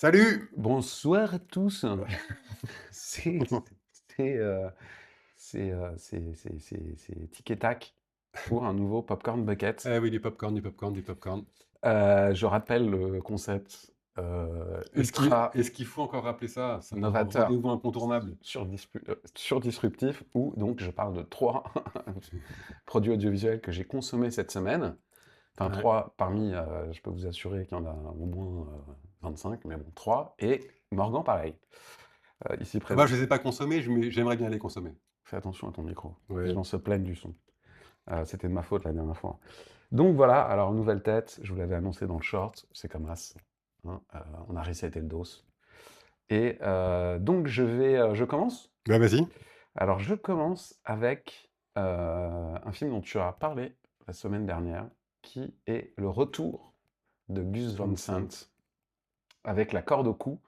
Salut! Bonsoir à tous. C'est c'est, heu, c'est tic et tac pour un nouveau Popcorn Bucket. Eh oui, du popcorn, du popcorn, du popcorn. Je rappelle le concept, ultra Est-ce qu'il faut encore rappeler ça? C'est un novateur, rendez-vous incontournable. surdisruptif où donc je parle de 3 produits audiovisuels que j'ai consommés cette semaine. Enfin Ouais. 3 parmi, je peux vous assurer qu'il y en a au moins, 25, mais bon 3 et Morgan pareil, ici Ah bah, présent. je les ai pas consommés, mais j'aimerais bien les consommer. Fais attention à ton micro. Les Ouais. gens se plaignent du son. C'était de ma faute la dernière fois. Donc voilà, alors nouvelle tête, je vous l'avais annoncé dans le short, c'est comme As, hein, on a reseté le dos. Et donc je commence? Bah, vas-y. Alors je commence avec un film dont tu as parlé la semaine dernière, qui est le retour de Gus Van Vincent. Sant avec la corde au cou.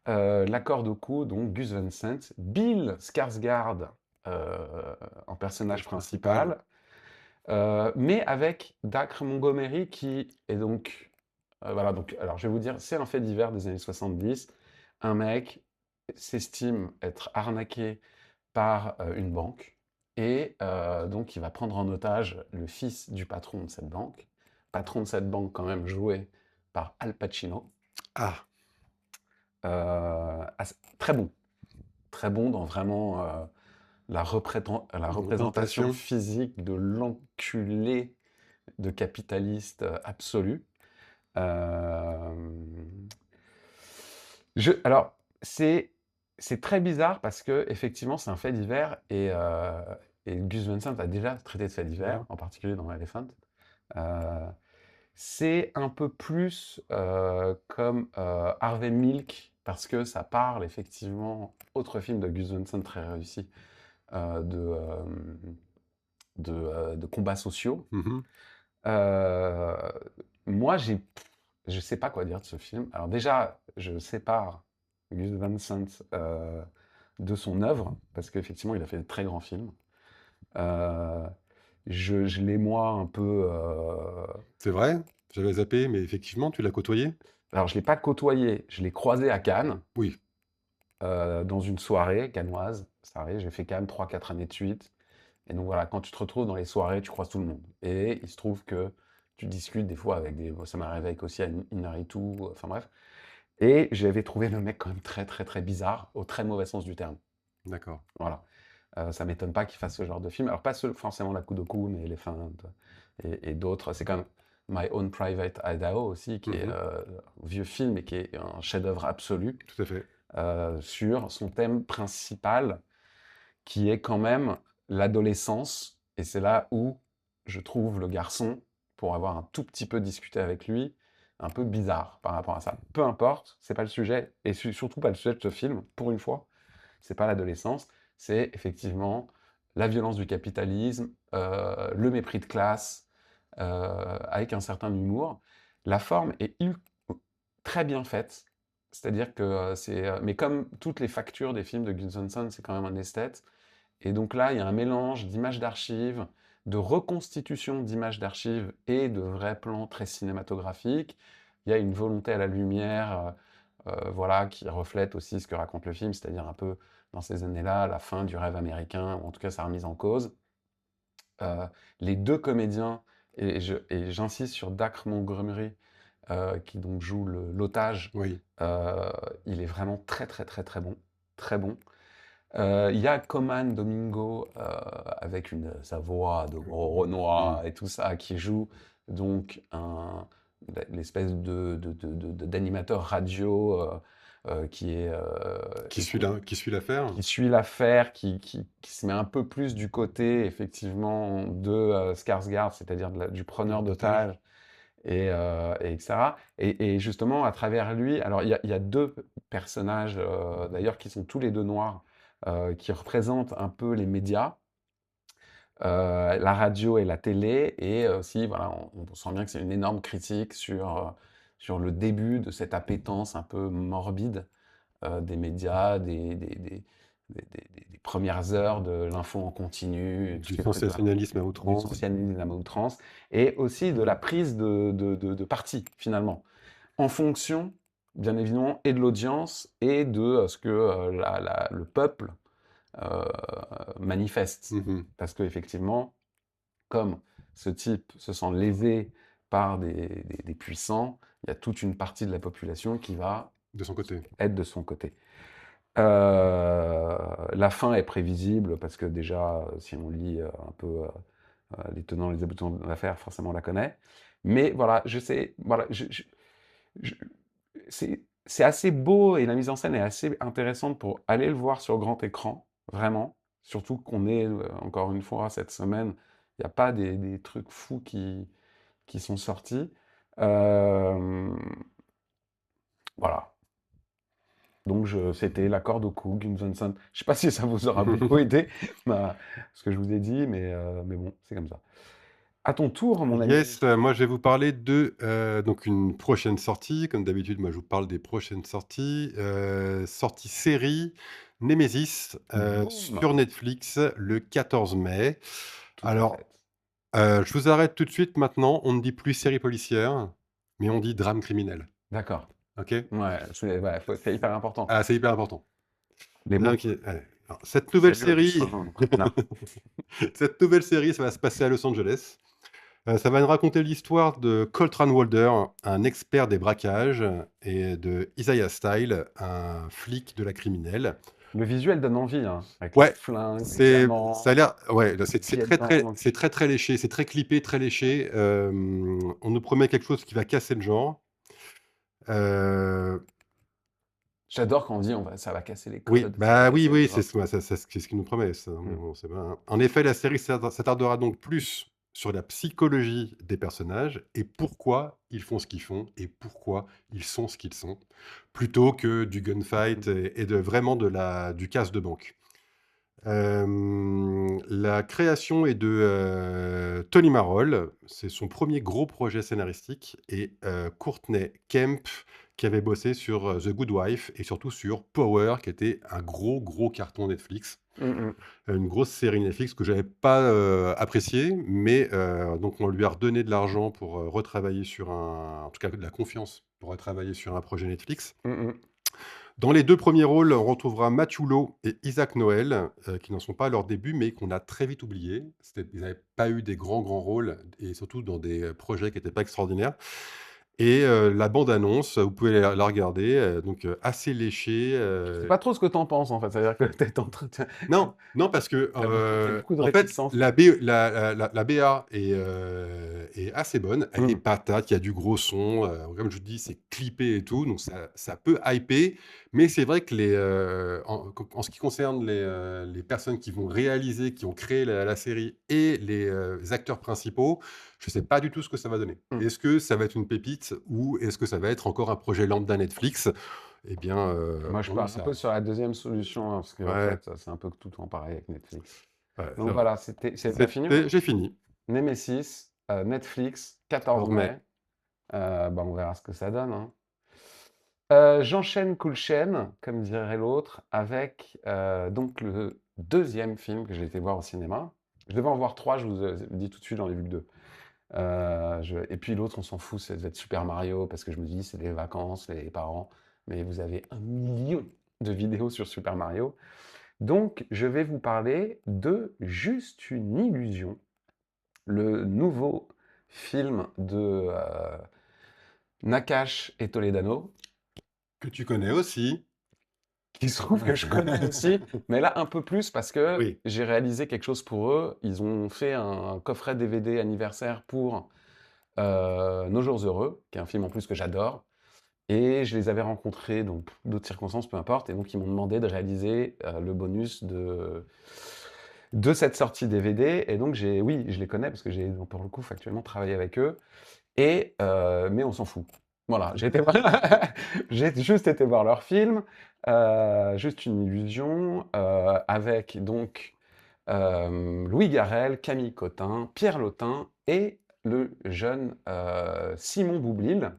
La corde au cou, donc Gus Van Sant, Bill Skarsgård en personnage Personnage principal. principal, mais avec Dacre Montgomery qui est donc, voilà, donc alors je vais vous dire, c'est un fait divers des années 70. Un mec s'estime être arnaqué par une banque et donc il va prendre en otage le fils du patron de cette banque. Patron de cette banque quand même joué par Al Pacino. Ah, Très bon dans vraiment la une représentation représentation. physique de l'enculé de capitaliste absolu. Euh, alors, c'est très bizarre parce que effectivement, c'est un fait divers et Gus Van Sant a déjà traité de faits divers, en particulier dans Elephant. Euh, c'est un peu plus comme Harvey Milk parce que ça parle effectivement, autre film de Gus Van Sant très réussi, euh, de, euh, de combats sociaux. Mhm. Euh, moi, je sais pas quoi dire de ce film. Alors déjà, je sépare Gus Van Sant de son œuvre, parce qu'effectivement, il a fait de très grands films. Euh, je l'ai moi un peu... C'est vrai, j'avais zappé, mais effectivement, tu l'as côtoyé? Alors, je l'ai pas côtoyé, je l'ai croisé à Cannes, Oui. dans une soirée cannoise. Ça arrive, j'ai fait Cannes 3 4 années de suite. Et donc voilà, quand tu te retrouves dans les soirées, tu croises tout le monde. Et il se trouve que tu discutes des fois avec des... Ça m'arrive avec aussi à Inaritu, enfin bref. Et j'avais trouvé le mec quand même très très très bizarre, au très mauvais sens du terme. D'accord. Voilà. Ça m'étonne pas qu'il fasse ce genre de film. Alors pas forcément La Coup de Cou, mais Elephant et d'autres. C'est comme My Own Private Idaho aussi, qui est Mhm. un vieux film et qui est un chef-d'œuvre absolu Tout à fait. sur son thème principal, qui est quand même l'adolescence. Et c'est là où je trouve le garçon, pour avoir un tout petit peu discuté avec lui, un peu bizarre par rapport à ça. Peu importe, c'est pas le sujet, et surtout pas le sujet de ce film, pour une fois. C'est pas l'adolescence, c'est effectivement la violence du capitalisme, le mépris de classe, avec un certain humour. La forme est très bien faite, c'est-à-dire que mais comme toutes les factures des films de Gus Van Sant, c'est quand même un esthète. Et donc là, il y a un mélange d'images d'archives, de reconstitution d'images d'archives et de vrais plans très cinématographiques. Il y a une volonté à la lumière, voilà, qui reflète aussi ce que raconte le film, c'est-à-dire un peu dans ces années-là, la fin du rêve américain, ou en tout cas sa remise en cause. Euh, les deux comédiens, et j'insiste sur Dacre Montgomery, qui donc joue l'otage, Oui. euh, il est vraiment très très très très bon, très bon. Il y a Coman Domingo avec sa voix de gros Mhm. Renoir et tout ça qui joue donc l'espèce d'animateur radio qui est Qui suit l'affaire? qui suit l'affaire, qui se met un peu plus du côté effectivement de Skarsgård, c'est-à-dire du preneur D'otage? d'otages et etc. Et justement, à travers lui, alors il y a deux personnages d'ailleurs qui sont tous les deux noirs, qui représentent un peu les médias, la radio et la télé, et aussi, voilà, on sent bien que c'est une énorme critique sur le début de cette appétence un peu morbide des médias, des premières heures de l'info en continu, et tous Du ces trucs-là, sensationnalisme à du outrance? socialisme à outrance, et aussi de la prise de parti, finalement, en fonction bien évidemment, et de l'audience et de ce que le peuple euh, manifeste. Mmh. Parce qu'effectivement, comme ce type se sent lésé par des puissants, il y a toute une partie de la population qui va De son côté. être de son côté. La fin est prévisible parce que déjà, si on lit un peu les tenants, les aboutissants de l'affaire, forcément on la connaît. Mais voilà, je sais, voilà, je- c'est assez beau et la mise en scène est assez intéressante pour aller le voir sur grand écran, vraiment. Surtout qu'on est, encore une fois, cette semaine, il n'y a pas des trucs fous qui sont sortis. Euh, voilà. Donc c'était l'accord de Cook, Gus Johnson. Je sais pas si ça vous aura beaucoup aidé, ce que je vous ai dit, mais bon, c'est comme ça. À ton tour, mon ami. Yes, moi je vais vous parler de, donc une prochaine sortie. Comme d'habitude, moi je vous parle des prochaines sorties. Sortie série Nemesis, Boum! sur Netflix le 14 mai. Tout à Alors, fait. je vous arrête tout de suite maintenant, on ne dit plus série policière, mais on dit drame criminel. D'accord. OK? Ouais, ouais, c'est hyper important. Ah, c'est hyper important. Les mots, OK, allez. Alors cette c'est nouvelle dur de se série rejoindre. Non. cette nouvelle série, ça va se passer à Los Angeles. Ça va nous raconter l'histoire de Coltrane Walder, un expert des braquages, et de Isaiah Style, un flic de la criminelle. Le visuel donne envie, hein, avec les Ouais, flingues, les c'est ça a diamants, l'air ouais, là, les pieds dedans. c'est très, très léché, c'est très clippé, très léché. On nous promet quelque chose qui va casser le genre. Heu, J'adore quand on dit ça va casser les oui, codes, ça va bah, oui, casser le oui, c'est genre. ce ouais, c'est ce qu'ils nous promet ça, mais Mm. bon, c'est pas en effet, la série s'attardera donc plus sur la psychologie des personnages et pourquoi ils font ce qu'ils font et pourquoi ils sont ce qu'ils sont, plutôt que du gunfight et de vraiment du casse de banque. La création est de, Tony Marol. C'est son premier gros projet scénaristique et Courtney Kemp qui avait bossé sur, The Good Wife et surtout sur Power qui était un gros, gros carton Netflix. Mm, mm. Une grosse série Netflix que j'avais pas, appréciée, mais donc on lui a redonné de l'argent pour, retravailler sur en tout cas de la confiance pour retravailler sur un projet Netflix. Mm, mm. Dans les 2 premiers rôles, on retrouvera Matthew Law et Isaac Noel, qui n'en sont pas à leur début, mais qu'on a très vite oubliés. Ils n'avaient pas eu des grands, grands rôles et surtout dans des, projets qui n'étaient pas extraordinaires et la bande annonce, vous pouvez la regarder, donc assez léchée, Je sais pas trop ce que t'en penses, en fait. C'est-à-dire que t'es en train de... non, non, parce que, T'as beaucoup de en fait, réticence. la BA est assez bonne. Elle est Mm. patate, il y a du gros son, comme je vous dis, c'est clippé et tout, donc ça peut hyper. Mais c'est vrai que en ce qui concerne les personnes qui vont réaliser, qui ont créé la série et les, acteurs principaux, je sais pas du tout ce que ça va donner. Mm. Est-ce que ça va être une pépite ou est-ce que ça va être encore un projet lambda Netflix? Eh bien, Moi, je on n'en pars un sait peu rien. sur la deuxième solution, hein, parce qu'en Ouais, fait, c'est un peu tout le temps pareil avec Netflix. ouais, c'est Donc vrai. voilà, t'as fini, J'ai fini. Nemesis, Netflix, 14 14 mai. mai. Bah, on verra ce que ça donne, hein. J'enchaîne cool chaîne, comme dirait l'autre, avec donc le deuxième film que j'ai été voir au cinéma. Je devais en voir trois, je vous dis tout de suite, j'en ai vu que deux. Et puis l'autre, on s'en fout, ça va être Super Mario, parce que je me dis, c'est les vacances, les parents, mais vous avez 1 million de vidéos sur Super Mario. Donc, je vais vous parler de Juste une illusion, le nouveau film de Nakash et Toledano, Que tu connais aussi. qui se trouve que je connais aussi, mais là un peu plus parce que Oui. j'ai réalisé quelque chose pour eux. Ils ont fait un coffret DVD anniversaire pour Nos Jours Heureux, qui est un film en plus que j'adore. Et je les avais rencontrés dans d'autres circonstances, peu importe. Et donc, ils m'ont demandé de réaliser le bonus de cette sortie DVD. Et donc, oui, je les connais parce que j'ai, pour le coup, factuellement travaillé avec eux. Mais on s'en fout. Voilà, j'ai juste été voir leur film, Juste une illusion, avec donc Louis Garrel, Camille Cotin, Pierre Lotin et le jeune Simon Boublil,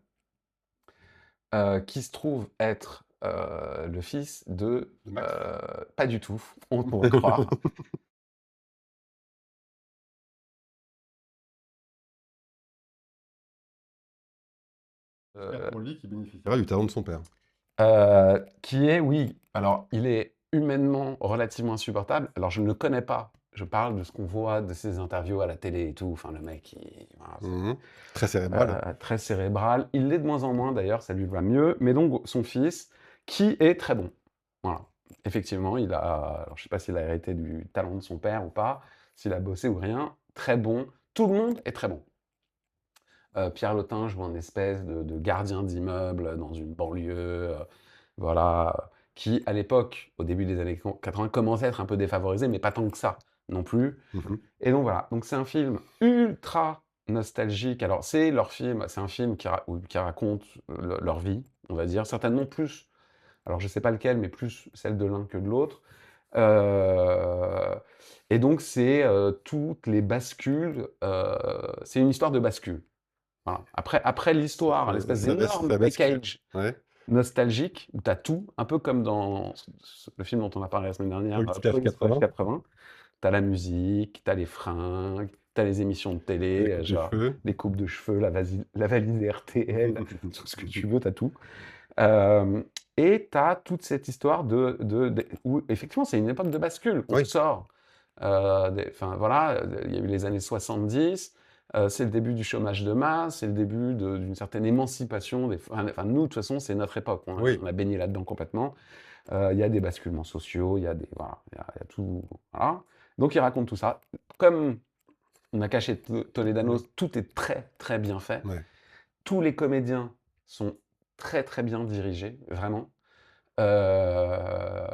qui se trouve être le fils de... De Max. pas du tout, on pourrait croire. J'espère Euh, pour lui qu'il bénéficiera du talent de son père. Qui est, oui, alors il est humainement relativement insupportable. Alors je ne le connais pas. Je parle de ce qu'on voit de ses interviews à la télé et tout. Enfin, le mec, voilà, Mmh. Très cérébral. très cérébral. Il l'est de moins en moins d'ailleurs, ça lui va mieux. Mais donc son fils, qui est très bon. Voilà. Effectivement, alors, je sais pas s'il a hérité du talent de son père ou pas, s'il a bossé ou rien. Très bon. Tout le monde est très bon. Pierre Lotin joue un espèce de gardien d'immeuble dans une banlieue, voilà, qui à l'époque, au début des années 80, commençait à être un peu défavorisé, mais pas tant que ça non plus. Mmh. Et donc voilà, donc c'est un film ultra nostalgique. Alors c'est leur film, c'est un film qui raconte leur vie, on va dire, certainement plus, alors je sais pas lequel, mais plus celle de l'un que de l'autre. Euh, et donc c'est toutes les bascules, c'est une histoire de bascule. Voilà. Après l'histoire, l'espèce d'énorme Ça bascule. package Ouais. nostalgique, où tu as tout, un peu comme dans le film dont on a parlé la semaine dernière, Police Police Rush 80, 80. Tu as la musique, tu as les fringues, tu as les émissions de les télé, coupes de genre cheveux. les coupes de cheveux, la valise RTL, tout ce que tu veux, tu as tout. Euh, et tu as toute cette histoire où effectivement c'est une époque de bascule. On Oui. sort. Enfin voilà, il y a eu les années 70. C'est le début du chômage de masse, c'est le début d'une certaine émancipation. Enfin, nous, de toute façon, c'est notre époque. Oui. On a baigné là-dedans complètement. Il y a des basculements sociaux, il y a voilà, il y a tout. Voilà. Donc, il raconte tout ça. Comme on a caché Toledano, Mmh. tout est très, très bien fait. Ouais. Tous les comédiens sont très, très bien dirigés, vraiment. Euh,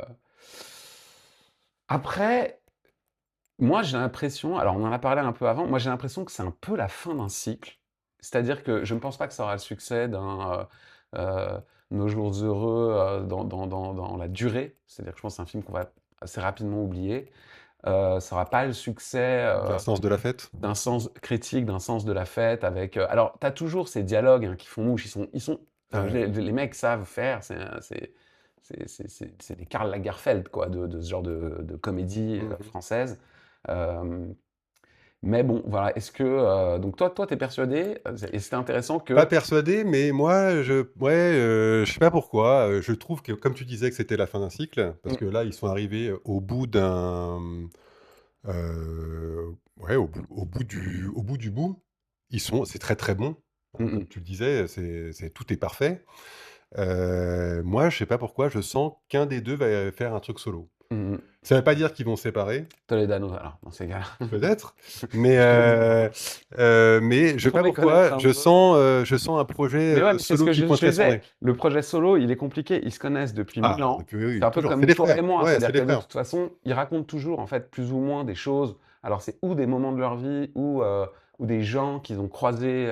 Après, moi, j'ai l'impression, alors on en a parlé un peu avant, moi j'ai l'impression que c'est un peu la fin d'un cycle. C'est-à-dire que je ne pense pas que ça aura le succès d'un Nos jours heureux dans la durée. C'est-à-dire que je pense que c'est un film qu'on va assez rapidement oublier. Ça n'aura pas le succès D'un sens de la fête. d'un sens critique, d'un sens de la fête. Alors, tu as toujours ces dialogues hein, qui font mouche. Enfin, Ouais. les mecs savent faire. C'est des Karl Lagerfeld quoi, de ce genre de comédie Mmh. française. Euh, mais bon, voilà. Donc toi, t'es persuadé, et c'était intéressant Pas que. persuadé, mais moi, je sais pas pourquoi, je trouve que, comme tu disais, que c'était la fin d'un cycle, parce Mm, que là, ils sont arrivés au bout d'un, ouais, au bout du bout. C'est très, très bon, mm, hein, comme mm, tu le disais, tout est parfait. Moi, je sais pas pourquoi, je sens qu'un des 2 va faire un truc solo. mm, mm. Ça veut pas dire qu'ils vont se séparer, Toledano, alors, dans ces cas-là. peut-être, mais Je te le dis. je sais Pour pas les connaître pourquoi, un peu. je sens un projet, Mais ouais, mais c'est ce solo que qui je te pointerait son disais. nez. Le projet solo, il est compliqué. Ils se connaissent depuis 1000 Ah, ans. depuis C'est oui, un peu toujours, c'est comme des toi frères. et moi. Ouais, c'est C'est-à-dire des que de frères. toute façon, ils racontent toujours, en fait, plus ou moins des choses. Alors, c'est ou des moments de leur vie, ou des gens qu'ils ont croisés,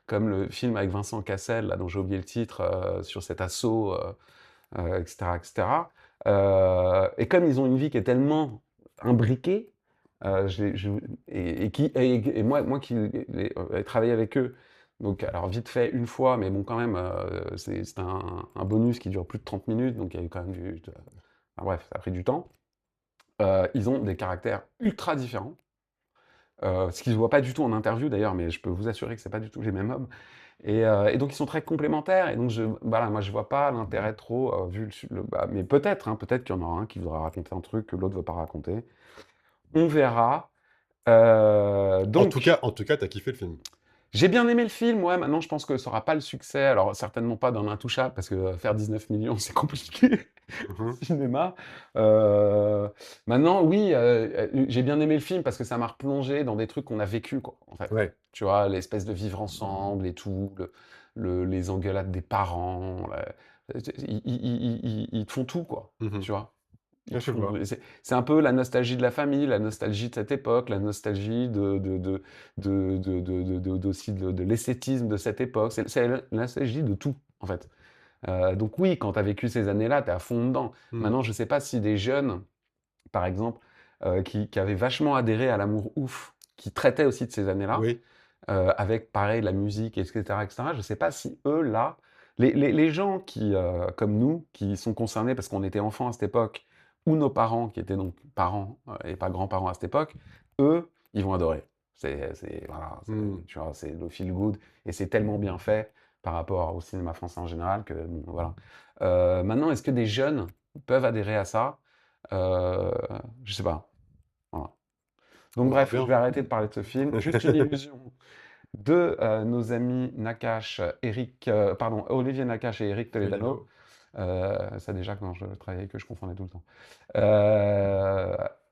comme le film avec Vincent Cassel, là, dont j'ai oublié le titre, sur cet assaut, etc., etc. Et comme ils ont une vie qui est tellement imbriquée, et moi qui ai travaillé avec eux, donc alors vite fait une fois, mais bon quand même, c'est un bonus qui dure plus de 30 minutes, donc il y a eu quand même enfin, bref, ça a pris du temps. Ils ont des caractères ultra différents, ce qui se voit pas du tout en interview d'ailleurs, mais je peux vous assurer que c'est pas du tout les mêmes hommes. Et donc ils sont très complémentaires. Et donc voilà, moi je vois pas l'intérêt trop mais peut-être, hein, peut-être qu'il y en aura un qui voudra raconter un truc que l'autre veut pas raconter. On verra. Donc En tout cas, tu as kiffé le film. j'ai bien aimé le film. Ouais, maintenant je pense que ça aura pas le succès. Alors certainement pas dans l'intouchable parce que faire 19 millions c'est compliqué Mmh au mh. cinéma. Euh, Maintenant oui, j'ai bien aimé le film parce que ça m'a replongé dans des trucs qu'on a vécu quoi. En fait, Ouais. tu vois, l'espèce de vivre ensemble et tout, les engueulades des parents. Ils te font tout quoi. Mmh mh. Tu vois. Ouais, je vois. C'est un peu la nostalgie de la famille, la nostalgie de cette époque, la nostalgie aussi de l'esthétisme de cette époque. C'est la nostalgie de tout, en fait. Donc oui, quand tu as vécu ces années-là, tu es à fond dedans. Mmh. Maintenant, je ne sais pas si des jeunes, par exemple, qui avaient vachement adhéré à l'amour ouf, qui traitaient aussi de ces années-là, Oui. avec pareil la musique, etc., etc. Je ne sais pas si eux, là, les gens comme nous, qui sont concernés parce qu'on était enfants à cette époque, ou nos parents, qui étaient donc parents et pas grands-parents à cette époque, eux, ils vont adorer. Voilà, Mmh. tu vois, c'est le feel good, et c'est tellement bien fait, par rapport au cinéma français en général que bon, voilà. Maintenant, est-ce que des jeunes peuvent adhérer à ça? Heu, je sais pas, voilà. On Donc verra bref, je bien. vais arrêter de parler de ce film. Juste une illusion de, nos amis Nakache, Olivier Nakache et Eric Toledano. Toledano. Ça déjà quand je travaillais avec eux, je confondais tout le temps.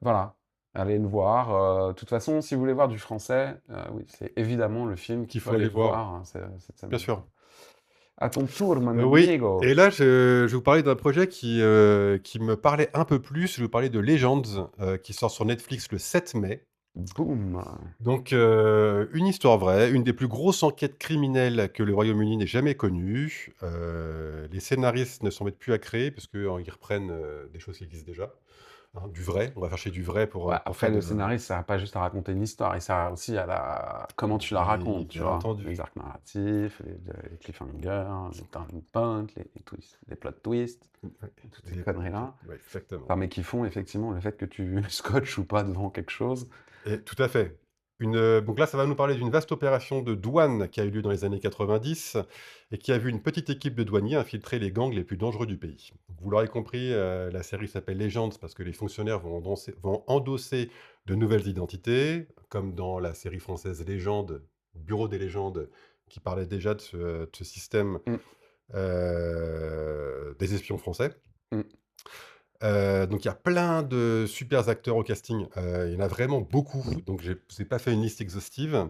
Voilà, allez le voir, de toute façon, si vous voulez voir du français, oui, c'est évidemment le film qu'il Qu'il faut faut aller aller voir, voir, hein, cette bien semaine. sûr. À ton tour, mon Oui, amigo. et là, je vais vous parler d'un projet qui me parlait un peu plus. Je vais vous parler de Legends, qui sort sur Netflix le 7 mai. Boum! Donc, une histoire vraie, une des plus grosses enquêtes criminelles que le Royaume-Uni n'ait jamais connues. Les scénaristes ne s'en mettent plus à créer parce qu'ils reprennent, des choses qui existent déjà, hein, du vrai. On va chercher du vrai Ouais, pour après faire le de scénariste, ça sert pas juste à raconter une histoire, il sert aussi à la comment tu la oui, racontes, tu bien vois? entendu. Les arcs narratifs, les cliffhangers, les turning points, les twists, les plot twists, Ouais, toutes ces conneries-là. ouais, exactement. Enfin, mais qui font effectivement le fait que tu scotches ou pas devant quelque chose. Et tout à fait. Donc là, ça va nous parler d'une vaste opération de douane qui a eu lieu dans les années 90 et qui a vu une petite équipe de douaniers infiltrer les gangs les plus dangereux du pays. Donc vous l'aurez compris, la série s'appelle Legends parce que les fonctionnaires vont endosser de nouvelles identités, comme dans la série française Légende, Bureau des légendes, qui parlait déjà de ce système, Mmh, des espions français. mmh. Donc il y a plein de super acteurs au casting, il y en a vraiment beaucoup, donc j'ai vous pas fait une liste exhaustive,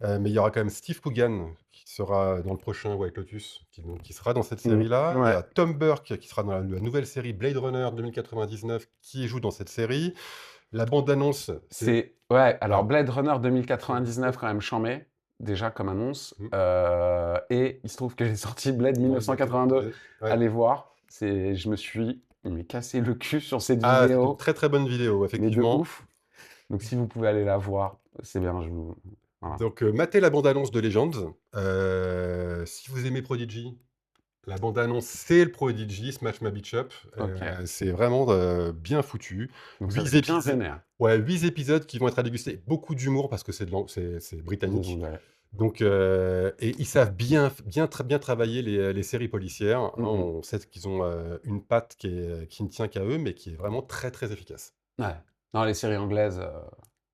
mais il y aura quand même Steve Coogan qui sera dans le prochain White Lotus, qui sera dans cette Mmh, série-là. Il y ouais. a Tom Burke qui sera dans la nouvelle série Blade Runner 2099 qui joue dans cette série. La bande annonce, c'est Ouais, alors alors Blade Runner 2099 quand même chambé, déjà comme annonce, mmh, et il se trouve que j'ai sorti Blade ouais, bah, 1982. ouais. Allez voir, je me suis mais cassé le cul sur cette Ah, c'est une vidéo, très, très bonne vidéo, mais de effectivement. ouf. Donc si vous pouvez aller la voir, c'est bien, voilà. Donc, matez la bande annonce de Legends. Si vous aimez Prodigy, la bande annonce, c'est le Prodigy, Smash Ma Bitch Up. OK, C'est vraiment, bien foutu. donc ça va 8 être bien épisodes, vénère. ouais, 8 épisodes qui vont être à déguster. Beaucoup d'humour parce que c'est Des britannique. Anglais. Donc, et ils savent bien travailler les séries policières, hein. Mmh mh. On sait qu'ils ont, une patte qui ne tient qu'à eux, mais qui est vraiment très, très efficace. Ouais. Non, les séries anglaises,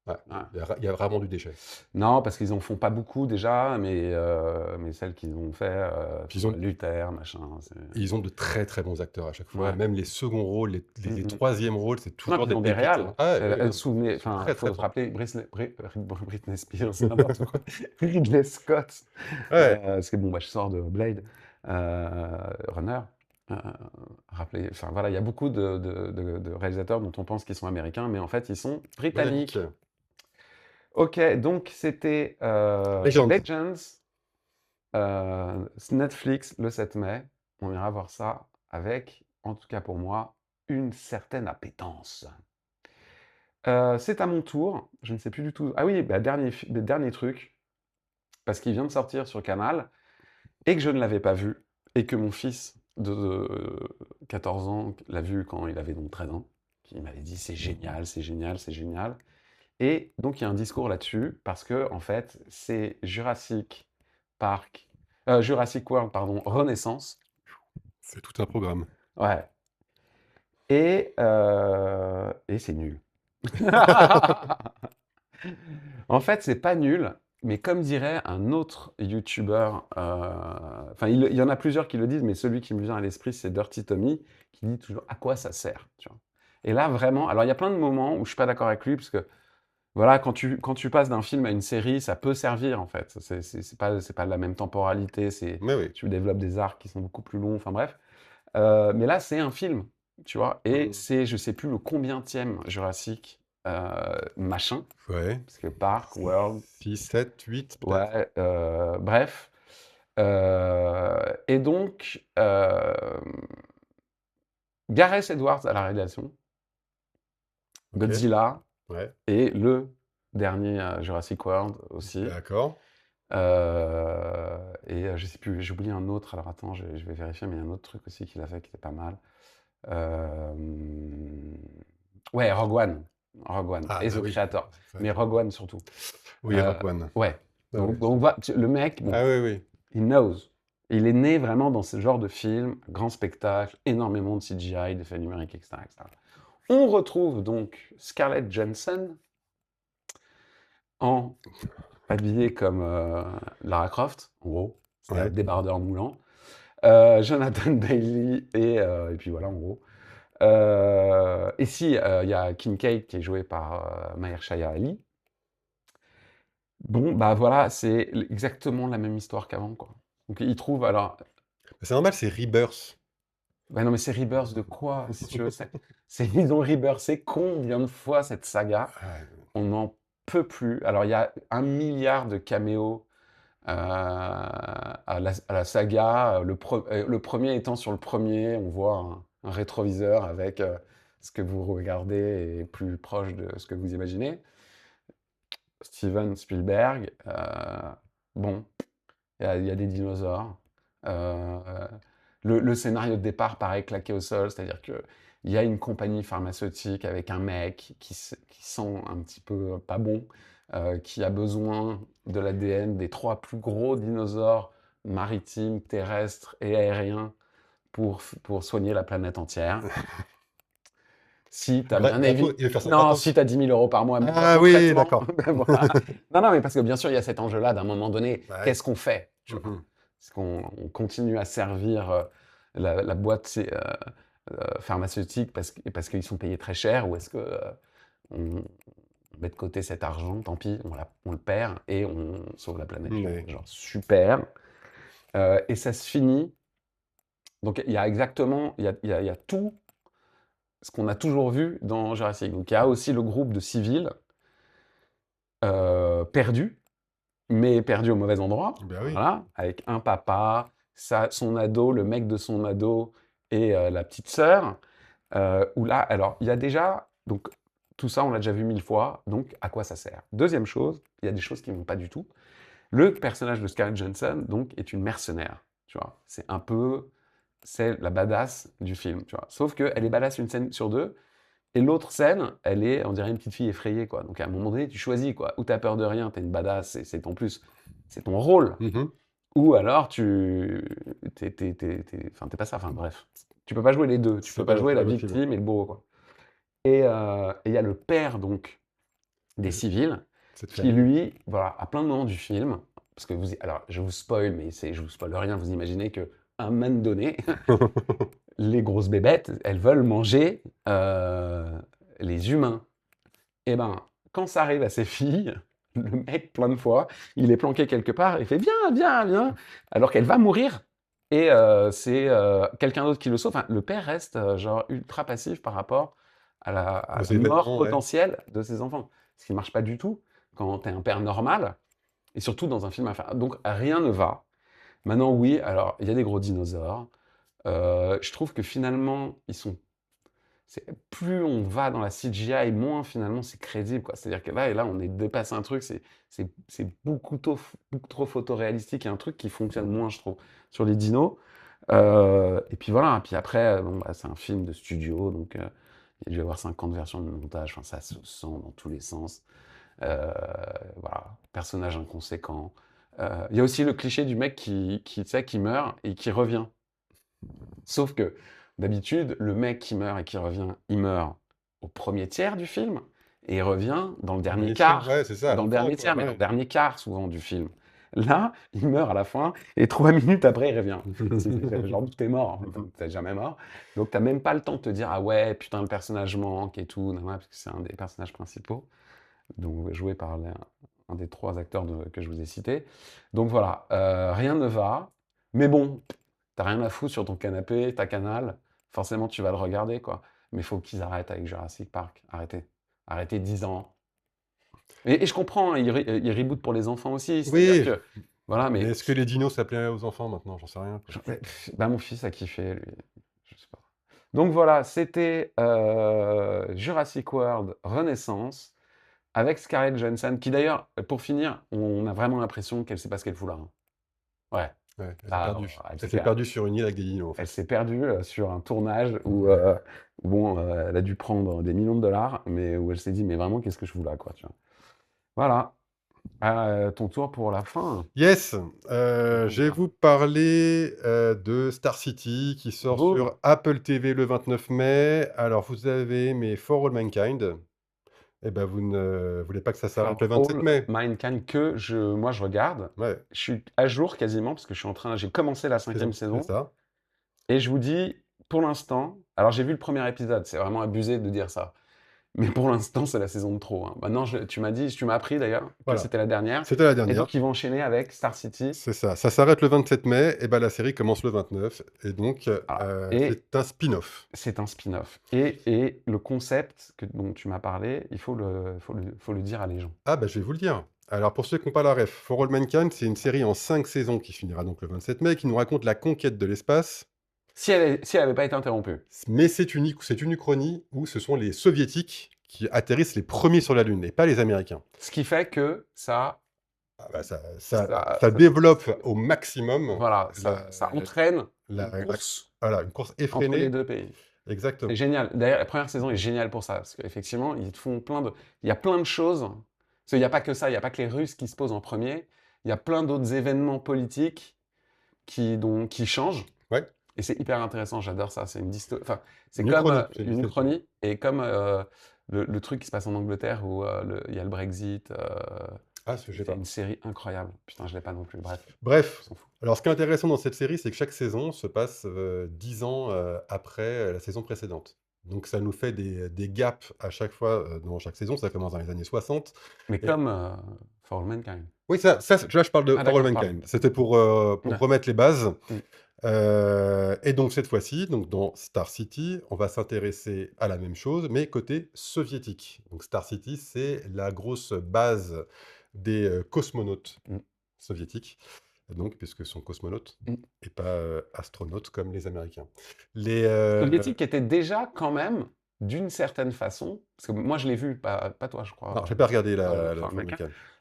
Ouais, ouais. il y a vraiment du déchet. Non, parce qu'ils en font pas beaucoup déjà, mais celles qu'ils ont fait, Puis enfin Luther, machin, c'est ils ont de très, très bons acteurs à chaque fois. ouais. Même les seconds rôles, les Mmh mh. 3e rôles, c'est Non, toujours puis ils des ont des pépites, réals, hein. hein. Ah ouais, ouais, non, Souvenez c'est enfin, très, très faut se fort. rappeler Britney Spears, c'est n'importe quoi. Ridley Scott, Ouais, parce que bon, bah, je sors de Blade Runner, heu, enfin voilà, il y a beaucoup de réalisateurs dont on pense qu'ils sont américains, mais en fait, ils sont britannique. britanniques. OK, donc c'était, Legends. Legends, Netflix le 7 mai. On ira voir ça avec, en tout cas pour moi, une certaine appétence. C'est à mon tour, je ne sais plus du tout ah oui, bah, dernier truc, parce qu'il vient de sortir sur Canal et que je ne l'avais pas vu et que mon fils de 14 ans l'a vu quand il avait donc 13 ans, qui m'avait dit: «C'est génial, c'est génial, c'est génial», et donc il y a un discours là-dessus parce que en fait, c'est Jurassic World, pardon, Renaissance, C'est tout un programme. ouais, et c'est nul. En fait, c'est pas nul, mais comme dirait un autre youtubeur, enfin il y en a plusieurs qui le disent, mais celui qui me vient à l'esprit, c'est Dirty Tommy, qui dit toujours: «À quoi ça sert?» tu vois? Et là vraiment alors il y a plein de moments où je suis pas d'accord avec lui parce que, voilà, quand tu passes d'un film à une série, ça peut servir en fait. C'est pas la même temporalité, Mais oui. tu développes des arcs qui sont beaucoup plus longs, enfin bref. Mais là, c'est un film, tu vois? Et Mmh. c'est je sais plus le combientième Jurassic, machin, Ouais. parce que Park, World, 6, 7, 8 peut-être? ouais, bref, et donc, Gareth Edwards à la réalisation, OK. Godzilla Ouais, et le dernier, Jurassic World aussi, d'accord. je sais plus, j'ai oublié un autre, alors attends, je vais vérifier, mais il y a un autre truc aussi qu'il a fait qui était pas mal. Hem, ouais, Rogue One Ah et bah The oui, Creator, c'est vrai mais que Rogue One surtout. oui, Rogue One. Ouais, Ah oui. donc le mec, bon, Ah oui, oui. he knows. Il est né vraiment dans ce genre de film, grand spectacle, énormément de CGI, d'effets numériques, etc., etc. On retrouve donc Scarlett Johansson en habillée comme Lara Croft, en gros, c'est-à-dire Ouais. débardeur moulant. Jonathan Bailey et puis voilà, en gros. Et si, il y a Kincaid qui est joué par Mahershala Ali. Bon, bah voilà, c'est exactement la même histoire qu'avant, quoi. Donc ils trouvent alors, C'est normal, c'est Rebirth. bah non mais c'est Rebirth de quoi, si tu veux? Ils ont rebirthé combien de fois cette saga? Ah, On n'en peut plus. Alors il y a 1 milliard de caméos à la saga. Le premier étant sur le premier, on voit un rétroviseur avec ce que vous regardez est plus proche de ce que vous imaginez. Steven Spielberg, bon, il y a des dinosaures. Euh, le scénario de départ paraît claqué au sol, c'est-à-dire qu'il y a une compagnie pharmaceutique avec un mec qui sent un petit peu pas bon, qui a besoin de l'ADN des 3 plus gros dinosaures maritimes, terrestres et aériens pour soigner la planète entière. Si tu as bien Bientôt, évi il va faire ça Non, gratos. si tu as 10 000 € par mois, mais Ah oui, concrètement, d'accord. ben voilà. Non, non, mais parce que bien sûr, il y a cet enjeu-là d'un moment donné, Bah ouais. qu'est-ce qu'on fait? Tu vois? Mhm. Est-ce qu'on continue à servir la boîte pharmaceutique parce qu'ils sont payés très cher, ou est-ce que on met de côté cet argent, tant pis, on le perd et on sauve la planète, tu vois? Ouais. Genre super. Et ça se finit. Donc il y a exactement, il y a tout ce qu'on a toujours vu dans Jurassic. Donc il y a aussi le groupe de civils perdus, mais perdus au mauvais endroit, Bah oui. voilà, avec un papa, son ado, le mec de son ado et la petite sœur. Où là, alors, il y a déjà, donc tout ça, on l'a déjà vu 1000 fois, donc à quoi ça sert? Deuxième chose, il y a des choses qui ne vont pas du tout. Le personnage de Scarlett Johansson, donc, est une mercenaire, tu vois. C'est la badass du film, tu vois. Sauf qu'elle est badass une scène sur deux, et l'autre scène, elle est, on dirait une petite fille effrayée, quoi. Donc à un moment donné, tu choisis, quoi. Ou t'as peur de rien, t'es une badass, c'est ton plus, c'est ton rôle. Mhm. Ou alors enfin, t'es pas ça. Enfin bref, tu peux pas jouer les deux. Tu peux pas jouer C'est la pas le film. victime et le bourreau, quoi. Et il y a le père donc des De civils cette qui famille. lui, voilà, à plein de moments du film, parce que alors je vous spoil, mais je vous spoil rien. Vous imaginez que à un moment donné, les grosses bébêtes, elles veulent manger les humains. Et ben, quand ça arrive à ses filles, le mec, plein de fois, il est planqué quelque part, il fait viens, viens, viens, alors qu'elle va mourir. Et c'est quelqu'un d'autre qui le sauve. Enfin, le père reste genre ultra passif par rapport à Aux la mort événements, ouais. potentielle de ses enfants. Ce qui marche pas du tout quand tu es un père normal, et surtout dans un film à faire. Donc rien ne va. Maintenant, oui, alors il y a des gros dinosaures. Je trouve que finalement, plus on va dans la CGI, moins finalement c'est crédible, quoi. C'est-à-dire que là, on est dépassé un truc, c'est beaucoup trop photoréalistique. Il y a un truc qui fonctionne moins, je trouve, sur les dinos. Et puis voilà, puis après, bon, bah, c'est un film de studio, donc il y a dû y avoir 50 versions de montage, enfin, ça se sent dans tous les sens. Voilà, personnage inconséquent. Il y a aussi le cliché du mec tu sais, qui meurt et qui revient. Sauf que d'habitude, le mec qui meurt et qui revient, il meurt au premier tiers du film et il revient dans le dernier Dernier tiers, quart. ouais, c'est ça, à Dans la le fin, dernier quoi, tiers, mais dans le ouais. dernier quart souvent du film. Là, il meurt à la fin et 3 minutes après, il revient. Genre, t'es mort, t'es jamais mort. Donc, t'as même pas le temps de te dire, ah ouais, putain, le personnage manque et tout, parce que c'est un des personnages principaux, donc joué par un des 3 acteurs que je vous ai cités. Donc voilà, rien ne va, mais bon, t'as rien à foutre sur ton canapé, ta Canal, forcément tu vas le regarder, quoi. Mais il faut qu'ils arrêtent avec Jurassic Park, arrêtez. Arrêtez 10 ans. Et je comprends, hein, ils rebootent pour les enfants aussi, c'est-à-dire Oui, que, voilà, mais mais, est-ce que les dinos, ça plaît aux enfants maintenant? J'en sais rien, quoi. bah, mon fils a kiffé, lui, je sais pas. Donc voilà, c'était Jurassic World Renaissance, avec Scarlett Johansson, qui d'ailleurs, pour finir, on a vraiment l'impression qu'elle sait pas ce qu'elle fout là, hein. Ouais, Ouais, elle s'est là, perdue. elle Elle s'est s'est per perdue sur une île avec des dinos, en elle fait. s'est perdue, sur un tournage où bon, elle a dû prendre des millions de dollars, mais où elle s'est dit: «Mais vraiment, qu'est-ce que je fous là, quoi?» tu vois? Voilà. Ah, ton tour pour la fin. Yes, je vais Donc, vous parler, de Star City qui sort boum, sur Apple TV le 29 mai. Alors vous avez mes For All Mankind et ben vous ne voulez pas que ça s'arrête For le 27 All mai? Mankind moi je regarde. Ouais, Je suis à jour quasiment parce que j'ai commencé la cinquième c'est saison ça. et je vous dis, pour l'instant, alors j'ai vu le premier épisode, c'est vraiment abusé de dire ça. Mais pour l'instant, c'est la saison de trop, hein. Maintenant, tu m'as appris d'ailleurs que Voilà, c'était la dernière. c'était la Et dernière. donc, ils vont enchaîner avec Star City. C'est ça. Ça s'arrête le 27 mai et ben la série commence le 29 et donc Voilà. Et c'est un spin-off. c'est un spin-off. Et le concept dont tu m'as parlé, faut le dire à les gens. Ah bah, je vais vous le dire. Alors pour ceux qui n'ont pas la ref, For All Mankind, c'est une série en 5 saisons qui finira donc le 27 mai, qui nous raconte la conquête de l'espace. Si elle avait pas été interrompue. Mais c'est une uchronie où ce sont les soviétiques qui atterrissent les premiers sur la Lune et pas les Américains. Ce qui fait que Ah bah, ça, ça développe au maximum voilà, la ça entraîne la une la course voilà, une course entre les effrénée. deux pays. C'est Exactement. génial. D'ailleurs, la première saison est géniale pour ça, parce qu'effectivement, il y a plein de choses. Parce qu'il n'y a pas que ça, il n'y a pas que les Russes qui se posent en premier. Il y a plein d'autres événements politiques qui changent. Ouais, Et c'est hyper intéressant, j'adore ça. Enfin, c'est une comme uchronie. une uchronie et comme le truc qui se passe en Angleterre où il y a le Brexit. Ah, ce je sais C'était pas. une série incroyable. Putain, je l'ai pas non plus. Bref, Bref, on s'en fout. alors ce qui est intéressant dans cette série, c'est que chaque saison se passe, 10 ans, après, la saison précédente. Donc ça nous fait des gaps à chaque fois, dans chaque saison. Ça commence dans les années 60 Mais et comme For All Mankind. oui, là, je parle de Ah For All d'accord, pardon. Mankind. C'était pour Ouais. remettre les bases, Mm. et donc cette fois-ci, donc dans Star City, on va s'intéresser à la même chose, mais côté soviétique. Donc Star City, c'est la grosse base des, cosmonautes Mm. soviétiques, donc puisque ce sont cosmonautes Mm. et pas, astronautes comme les Américains. Les, Soviétique était déjà quand même, d'une certaine façon, parce que moi je l'ai vu, pas toi je crois, non, j'ai pas regardé For la All For All Mankind,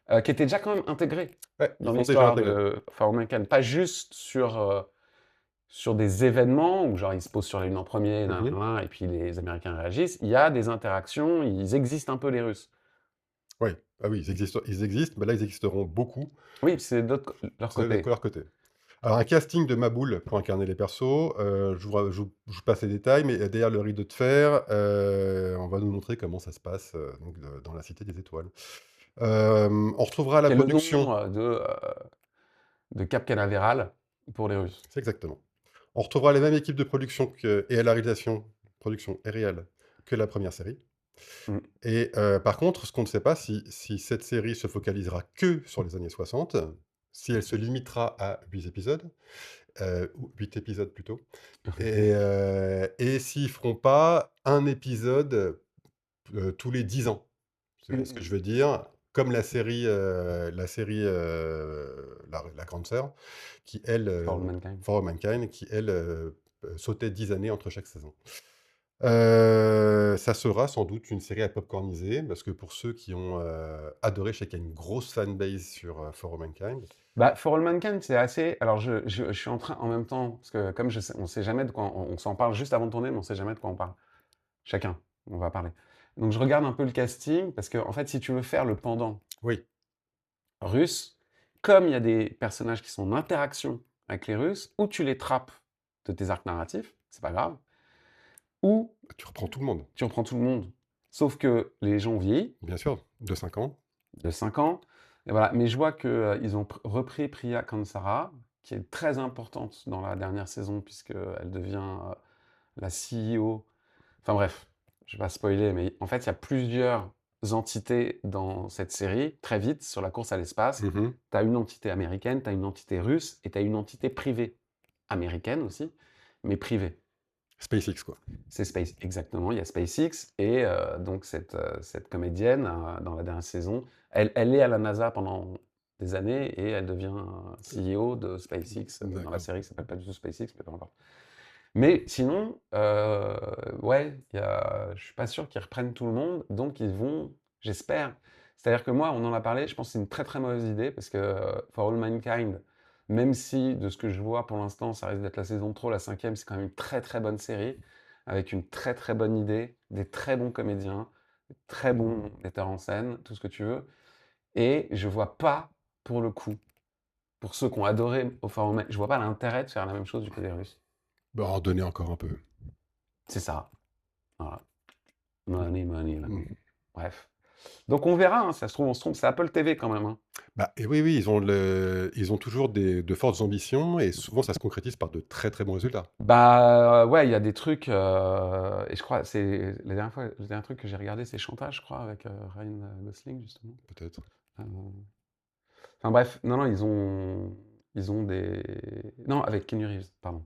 Mankind. qui était déjà quand même intégré Ouais, ils dans sont déjà l'histoire intégrés. de For All Mankind, pas juste sur des événements où genre ils se posent sur la Lune en premier, nan, Mmh. nan, nan, et puis les Américains réagissent. Il y a des interactions, ils existent un peu les Russes. Oui, ah oui, ils existent, mais là, ils existeront beaucoup, Oui, c'est leur de côté. leur côté. Alors un casting de Maboul pour incarner les persos, je vous passe les détails, mais derrière le rideau de fer, on va nous montrer comment ça se passe, donc dans la cité des étoiles. On retrouvera la Qui est le production, nom de Cap Canaveral pour les Russes. c'est exactement. On retrouvera les mêmes équipes de production et à la réalisation, production et réal, que la première série. Mm. Et par contre, ce qu'on ne sait pas, si cette série se focalisera que sur les années 60, si elle se limitera à 8 épisodes, ou 8 épisodes plutôt, et s'ils feront pas un épisode, tous les 10 ans. Ce que je veux dire, comme la grande sœur qui elle, For All Mankind. For All Mankind, qui elle, sautait 10 années entre chaque saison. Ça sera sans doute une série à popcorniser parce que pour ceux qui ont, adoré, je sais qu'il y a une grosse fanbase sur, For All Mankind. Bah, For All Mankind, c'est assez. Alors, je suis en train, en même temps, parce que comme on sait jamais de quoi, on s'en parle juste avant de tourner, mais on sait jamais de quoi on parle. Chacun, on va parler. Donc, je regarde un peu le casting, parce que, en fait, si tu veux faire le pendant Oui, russe, comme il y a des personnages qui sont en interaction avec les Russes, ou tu les trappes de tes arcs narratifs, c'est pas grave, ou tu reprends tout le monde, tu reprends tout le monde. Sauf que les gens ont vieilli bien sûr, de 5 ans. de 5 ans, et voilà. Mais je vois que ils ont repris Priya Kansara, qui est très importante dans la dernière saison, puisqu'elle devient la CEO. Enfin bref, je vais pas spoiler, mais en fait, il y a plusieurs entités dans cette série, très vite, sur la course à l'espace. Mmh. Tu as une entité américaine, tu as une entité russe, et tu as une entité privée, américaine aussi, mais privée. SpaceX, quoi. C'est Space, exactement. Il y a SpaceX et donc cette comédienne dans la dernière saison, elle est à la NASA pendant des années et elle devient CEO de SpaceX dans la D'accord. série qui s'appelle pas du tout SpaceX, mais peu importe. Mais sinon, ouais, je suis pas sûr qu'ils reprennent tout le monde, donc ils vont, j'espère. C'est-à-dire que moi, on en a parlé, je pense que c'est une très très mauvaise idée parce que For All Mankind, même si de ce que je vois pour l'instant, ça risque d'être la saison de trop, la cinquième, c'est quand même une très très bonne série, avec une très très bonne idée, des très bons comédiens, des très bons metteurs en scène, tout ce que tu veux. et je vois pas, pour le coup, pour ceux qui ont adoré Au Fort Humain, je vois pas l'intérêt de faire la même chose du côté russe. Bah, en donner encore un peu. C'est ça, voilà. Money, money, money. Mmh. Bref. Donc on verra, hein, ça se trouve, on se trompe. C'est Apple TV quand même, hein. Bah et oui, oui, ils ont toujours de fortes ambitions et souvent ça se concrétise par de très, très bons résultats, Bah, ouais, il y a des trucs, et je crois c'est le dernier truc que j'ai regardé, c'est Chantage, je crois, avec, Ryan, Gosling, justement. peut-être. Heu, enfin bref, non, non, ils ont des non, avec Keanu Reeves, pardon.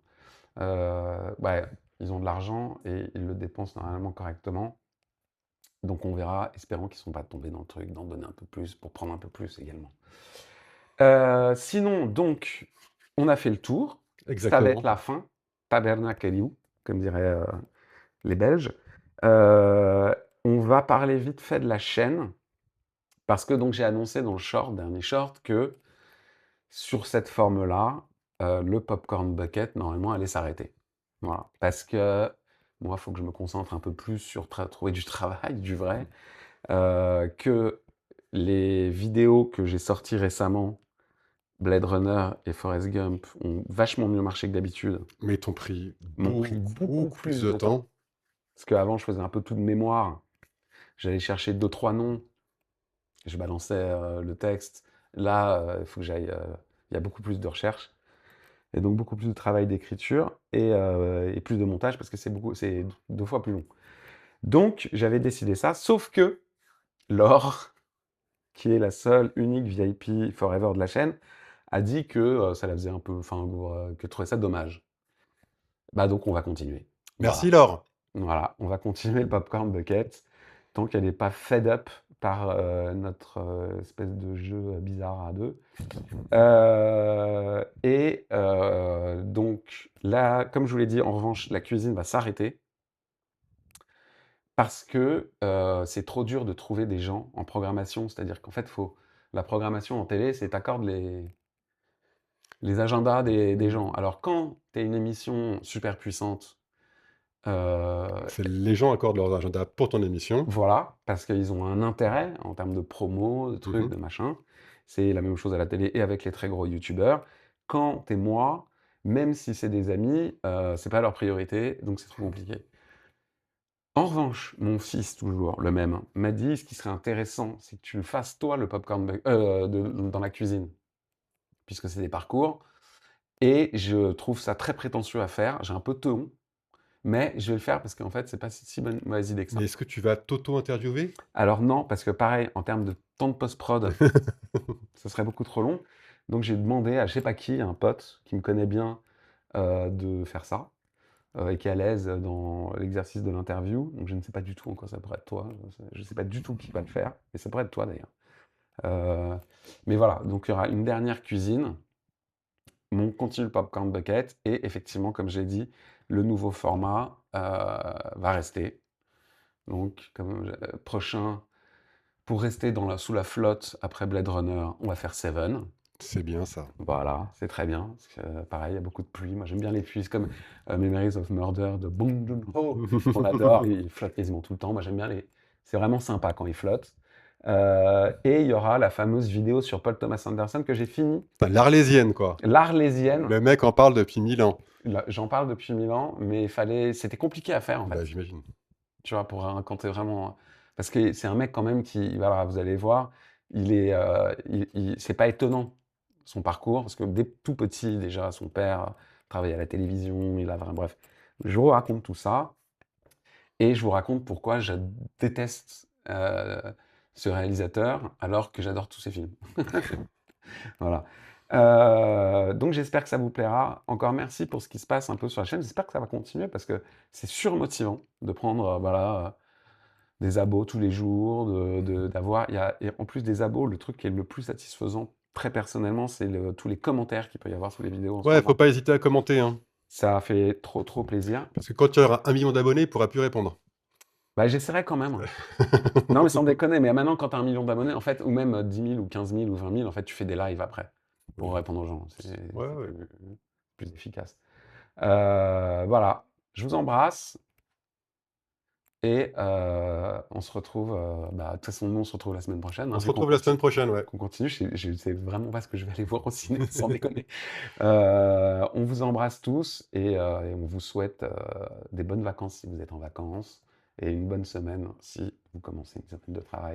Ouais, ils ont de l'argent et ils le dépensent normalement correctement. Donc on verra, espérons qu'ils ne sont pas tombés dans le truc, d'en donner un peu plus pour prendre un peu plus également. Sinon, donc, on a fait le tour. Ça va être Exactement. la fin. Tabernakeliu, comme diraient les Belges. Euh, on va parler vite fait de la chaîne, parce que donc j'ai annoncé dans le dernier short, que sur cette forme-là, le Popcorn Bucket, normalement, allait s'arrêter. Voilà. Parce que moi, il faut que je me concentre un peu plus sur trouver du travail, du vrai, que les vidéos que j'ai sorties récemment, Blade Runner et Forrest Gump, ont vachement mieux marché que d'habitude, Mais ils t'ont pris m'ont pris beaucoup, beaucoup beaucoup plus plus de de temps. temps. Parce qu'avant, je faisais un peu tout de mémoire. J'allais chercher deux, trois noms, je balançais le texte. Là, il faut que j'aille. Il y a beaucoup plus de recherche et donc beaucoup plus de travail d'écriture et plus de montage parce que c'est deux fois plus long. Donc, j'avais décidé ça, sauf que Laure, qui est la seule, unique VIP Forever de la chaîne, a dit que ça la faisait un peu, enfin, que trouvait ça dommage. Bah donc on va continuer. Merci Voilà. Laure. Voilà, on va continuer le Popcorn Bucket tant qu'elle n'est pas fed up par notre espèce de jeu bizarre à deux. Donc là, comme je vous l'ai dit, en revanche, la cuisine va s'arrêter parce que c'est trop dur de trouver des gens en programmation. C'est-à-dire qu'en fait, la programmation en télé, c'est t'accordes les agendas des gens. Alors quand tu es une émission super puissante, C'est les gens accordent leur agenda pour ton émission. voilà, parce qu'ils ont un intérêt en termes de promo, de trucs, Mmh. de machin. C'est la même chose à la télé et avec les très gros youtubeurs. Quand t'es moi, même si c'est des amis, c'est pas leur priorité, donc c'est trop compliqué. En revanche, mon fils, toujours le même, m'a dit: «Ce qui serait intéressant, c'est que tu le fasses toi le popcorn dans la cuisine», puisque c'est des parcours et je trouve ça très prétentieux à faire. J'ai un peu de mais je vais le faire parce qu'en fait, c'est pas si bonne mauvaise idée que Mais ça. est-ce que tu vas t'auto-interviewer? Alors non, parce que pareil, en termes de temps de post-prod, ce serait beaucoup trop long. Donc j'ai demandé à je sais pas qui, un pote qui me connaît bien, de faire ça, et qui est à l'aise dans l'exercice de l'interview. Donc je ne sais pas du tout encore, ça pourrait être toi. Je ne sais pas du tout qui va le faire, mais ça pourrait être toi d'ailleurs. Heu, mais voilà, donc il y aura une dernière cuisine, on continue le popcorn bucket et effectivement, comme j'ai dit, le nouveau format, va rester. Donc comme prochain, pour rester sous la flotte après Blade Runner, on va faire Seven. C'est bien ça. Voilà, c'est très bien, parce que pareil, il y a beaucoup de pluie. Moi, j'aime bien les pluies, c'est comme Memories of Murder de Bong Joon-ho. On l'adore, il flotte quasiment tout le temps. Moi, j'aime bien c'est vraiment sympa quand il flotte. Et il y aura la fameuse vidéo sur Paul Thomas Anderson que j'ai fini, Enfin, l'Arlésienne, quoi. l'Arlésienne. Le mec en parle depuis 1000 ans. Là, j'en parle depuis 1000 ans, mais c'était compliqué à faire en Bah, fait. j'imagine. Tu vois, pour raconter vraiment. Parce que c'est un mec quand même qui, voilà, vous allez voir, c'est pas étonnant son parcours, parce que dès tout petit, déjà, son père travaillait à la télévision, bref. Je vous raconte tout ça, et je vous raconte pourquoi je déteste ce réalisateur, alors que j'adore tous ses films. Voilà. Donc j'espère que ça vous plaira. Encore merci pour ce qui se passe un peu sur la chaîne. J'espère que ça va continuer, parce que c'est surmotivant de prendre, voilà, des abos tous les jours, d'avoir. Et en plus des abos, le truc qui est le plus satisfaisant, très personnellement, c'est tous les commentaires qu'il peut y avoir sous les vidéos en ce Ouais, faut moment. pas hésiter à commenter, hein, Ça fait trop, trop plaisir. parce que quand tu auras 1 million d'abonnés, il pourra plus répondre. Bah, j'essaierai quand même. Non, mais sans déconner, mais maintenant, quand tu as 1 million d'abonnés, en fait, ou même 10 000 ou 15 000 ou 20 000, en fait, tu fais des lives après pour Oui. répondre aux gens. Ouais, C'est ouais. plus efficace. Voilà. Je vous embrasse. et on se retrouve, de toute façon, nous, on se retrouve la semaine prochaine, On hein, se vu qu'on retrouve la semaine continue prochaine, ouais. qu'on continue. Je sais vraiment pas ce que je vais aller voir au ciné, sans déconner. On vous embrasse tous et on vous souhaite, des bonnes vacances si vous êtes en vacances et une bonne semaine si vous commencez une semaine de travail.